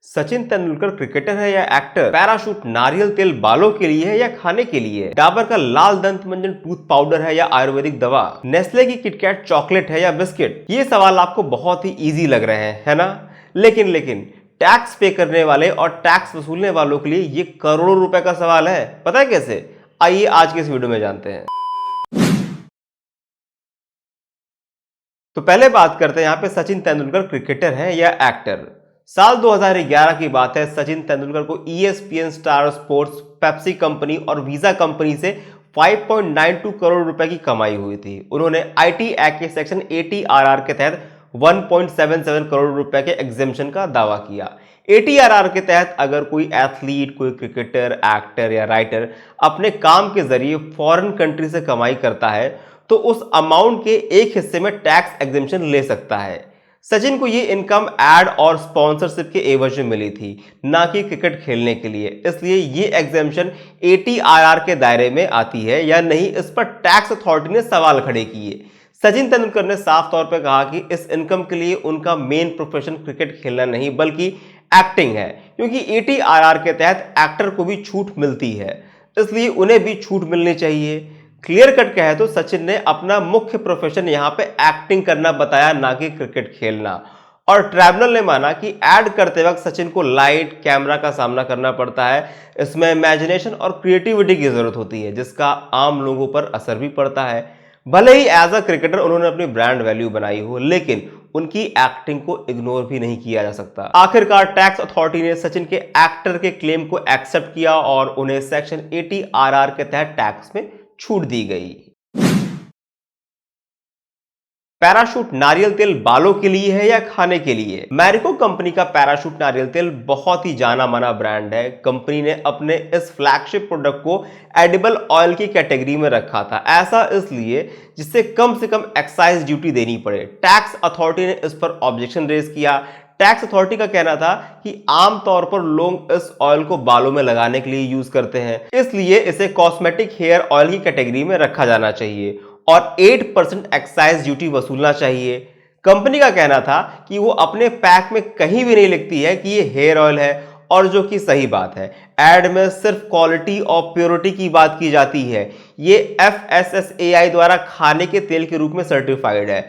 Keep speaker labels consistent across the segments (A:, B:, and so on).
A: Sachin Tendulkar cricketer है या actor? Parachute नारियल तेल बालों के लिए है या खाने के लिए? डाबर का लाल दंत मंजन टूथ पाउडर है या आयुर्वेदिक दवा? नेस्ले की किटकैट चॉकलेट है या बिस्किट? ये सवाल आपको बहुत ही इजी लग रहे हैं, है ना? लेकिन टैक्स पे करने वाले और टैक्स वसूलने वालों के लिए ये करोड़ों रुपए का सवाल है। पता है कैसे? आइए आज के इस वीडियो में जानते हैं। तो पहले बात करते हैं यहाँ पे सचिन तेंदुलकर क्रिकेटर है या एक्टर। साल 2011 की बात है। सचिन तेंदुलकर को ESPN star sports, Pepsi company और वीजा कंपनी से 5.92 करोड़ रुपए की कमाई हुई थी। उन्होंने IT एक्ट के सेक्शन 80 RR के तहत 1.77 करोड़ रुपए के एग्जेम्पशन का दावा किया। 80 RR के तहत अगर कोई एथलीट, कोई क्रिकेटर, एक्टर या राइटर अपने काम के जरिए फॉरेन कंट्री से कमाई करता है तो उस अमाउंट के एक हिस्से में टैक्स एग्जेम्पशन ले सकता है। सचिन को ये इनकम एड और स्पॉन्सरशिप के एवज में मिली थी, ना कि क्रिकेट खेलने के लिए। इसलिए ये एग्जेम्पशन 80 RR के दायरे में आती है या नहीं, इस पर टैक्स अथॉरिटी ने सवाल खड़े किए। सचिन तेंदुलकर ने साफ तौर पर कहा कि इस इनकम के लिए उनका मेन प्रोफेशन क्रिकेट खेलना नहीं बल्कि एक्टिंग है, क्योंकि 80 RR के तहत एक्टर को भी छूट मिलती है, इसलिए उन्हें भी छूट मिलनी चाहिए। क्लियर कट कहे तो सचिन ने अपना मुख्य प्रोफेशन यहां पे एक्टिंग करना बताया, ना कि क्रिकेट खेलना। और ट्राइब्यूनल ने माना कि ऐड करते वक्त सचिन को लाइट, कैमरा का सामना करना पड़ता है। इसमें इमेजिनेशन और क्रिएटिविटी की जरूरत होती है, जिसका आम लोगों पर असर भी पड़ता है। भले ही एज अ क्रिकेटर उन्होंने अपनी ब्रांड वैल्यू बनाई हो, लेकिन उनकी एक्टिंग को इग्नोर भी नहीं किया जा सकता। आखिरकार टैक्स अथॉरिटी ने सचिन के एक्टर के क्लेम को एक्सेप्ट किया और उन्हें सेक्शन 80 RR के तहत टैक्स में छूट दी गई। पैराशूट नारियल तेल बालों के लिए है या खाने के लिए? मैरिको कंपनी का पैराशूट नारियल तेल बहुत ही जाना माना ब्रांड है। कंपनी ने अपने इस फ्लैगशिप प्रोडक्ट को एडिबल ऑयल की कैटेगरी में रखा था। ऐसा इसलिए जिससे कम से कम एक्साइज ड्यूटी देनी पड़े। टैक्स अथॉरिटी ने इस पर ऑब्जेक्शन रेज किया। टैक्स अथॉरिटी का कहना था कि आमतौर पर लोग इस ऑयल को बालों में लगाने के लिए यूज करते हैं, इसलिए इसे कॉस्मेटिक हेयर ऑयल की कैटेगरी में रखा जाना चाहिए और 8% एक्साइज ड्यूटी वसूलना चाहिए। कंपनी का कहना था कि वो अपने पैक में कहीं भी नहीं लिखती है कि ये हेयर ऑयल है, और जो कि सही बात है। एड में सिर्फ क्वालिटी और प्योरिटी की बात की जाती है। ये FSSAI द्वारा खाने के तेल के रूप में सर्टिफाइड है।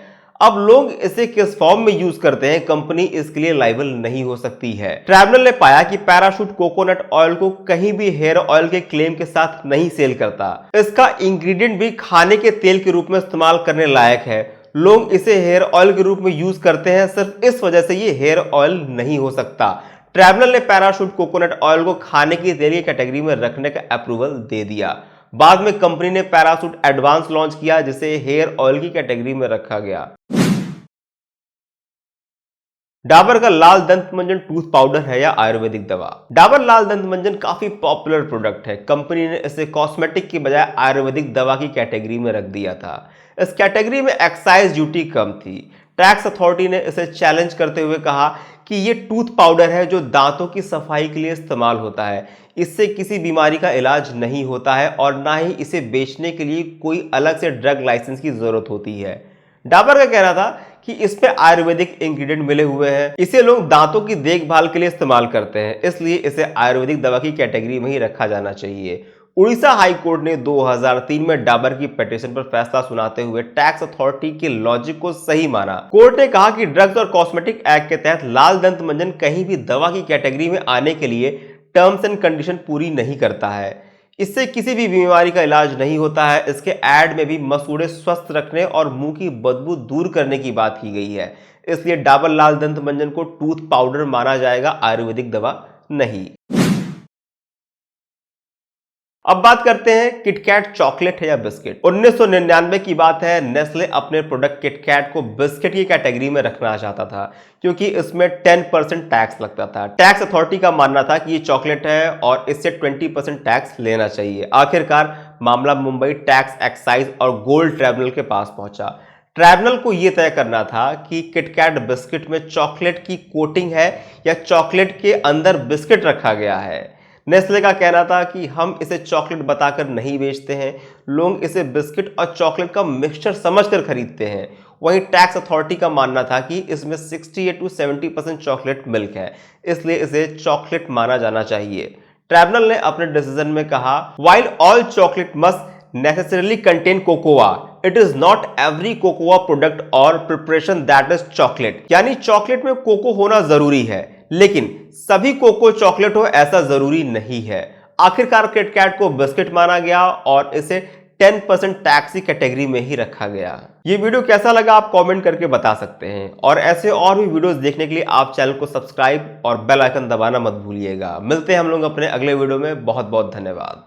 A: अब लोग इसे किस फॉर्म में यूज करते हैं, कंपनी इसके लिए लायबल नहीं हो सकती है। ट्राइब्यूनल ने पाया कि पैराशूट कोकोनट ऑयल को कहीं भी हेयर ऑयल के क्लेम के साथ नहीं सेल करता। इसका इंग्रेडिएंट भी खाने के तेल के रूप में इस्तेमाल करने लायक है। लोग इसे हेयर ऑयल के रूप में यूज करते हैं, सिर्फ इस वजह से ये हेयर ऑयल नहीं हो सकता। ट्राइब्यूनल ने पैराशूट कोकोनट ऑयल को खाने की तेल की कैटेगरी में रखने का अप्रूवल दे दिया। बाद में कंपनी ने पैराशूट एडवांस लॉन्च किया, जिसे हेयर ऑयल की कैटेगरी में रखा गया। डाबर का लाल दंत मंजन टूथ पाउडर है या आयुर्वेदिक दवा? डाबर लाल दंत मंजन काफी पॉपुलर प्रोडक्ट है। कंपनी ने इसे कॉस्मेटिक की बजाय आयुर्वेदिक दवा की कैटेगरी में रख दिया था। इस कैटेगरी में एक्साइज ड्यूटी कम थी। टैक्स अथॉरिटी ने इसे चैलेंज करते हुए कहा कि यह टूथ पाउडर है जो दांतों की सफाई के लिए इस्तेमाल होता है। इससे किसी बीमारी का इलाज नहीं होता है और ना ही इसे बेचने के लिए कोई अलग से ड्रग लाइसेंस की जरूरत होती है। डाबर का कहना था कि इसमें आयुर्वेदिक इंग्रेडिएंट मिले हुए हैं। इसे लोग दांतों की देखभाल के लिए इस्तेमाल करते हैं, इसलिए इसे आयुर्वेदिक दवा की कैटेगरी में ही रखा जाना चाहिए। उड़ीसा हाई कोर्ट ने 2003 में डाबर की पिटीशन पर फैसला सुनाते हुए टैक्स अथॉरिटी के लॉजिक को सही माना। कोर्ट ने कहा कि ड्रग्स और कॉस्मेटिक एक्ट के तहत लाल दंत मंजन कहीं भी दवा की कैटेगरी में आने के लिए टर्म्स एंड कंडीशन पूरी नहीं करता है। इससे किसी भी बीमारी का इलाज नहीं होता है। इसके ऐड में भी मसूड़े स्वस्थ रखने और मुंह की बदबू दूर करने की बात की गई है। इसलिए डाबर लाल दंत मंजन को टूथ पाउडर माना जाएगा, आयुर्वेदिक दवा नहीं। अब बात करते हैं किटकैट चॉकलेट है या बिस्किट। 1999 की बात है। नेस्ले अपने प्रोडक्ट किटकैट को बिस्किट की कैटेगरी में रखना चाहता था, क्योंकि इसमें 10% टैक्स लगता था। टैक्स अथॉरिटी का मानना था कि ये चॉकलेट है और इससे 20% टैक्स लेना चाहिए। आखिरकार मामला मुंबई टैक्स, एक्साइज और गोल्ड ट्राइब्यूनल के पास पहुंचा। ट्राइब्यूनल को यह तय करना था कि किटकैट बिस्किट में चॉकलेट की कोटिंग है या चॉकलेट के अंदर बिस्किट रखा गया है। नेस्ले का कहना था कि हम इसे चॉकलेट बताकर नहीं बेचते हैं, लोग इसे बिस्किट और चॉकलेट का मिक्सचर समझकर खरीदते हैं। वहीं टैक्स अथॉरिटी का मानना था कि इसमें 68 to 70% चॉकलेट मिल्क है, इसलिए इसे चॉकलेट माना जाना चाहिए। ट्राइब्यूनल ने अपने डिसीजन में कहा, while all chocolate must necessarily contain cocoa, it is not every cocoa product और प्रिपरेशन दैट इज चॉकलेट। यानी चॉकलेट में कोको होना जरूरी है, लेकिन सभी कोको चॉकलेट हो ऐसा जरूरी नहीं है। आखिरकार किटकैट को बिस्किट माना गया और इसे 10% टैक्स की कैटेगरी में ही रखा गया। ये वीडियो कैसा लगा आप कमेंट करके बता सकते हैं, और ऐसे और भी वीडियोस देखने के लिए आप चैनल को सब्सक्राइब और बेल आइकन दबाना मत भूलिएगा। मिलते हैं हम लोग अपने अगले वीडियो में। बहुत बहुत धन्यवाद।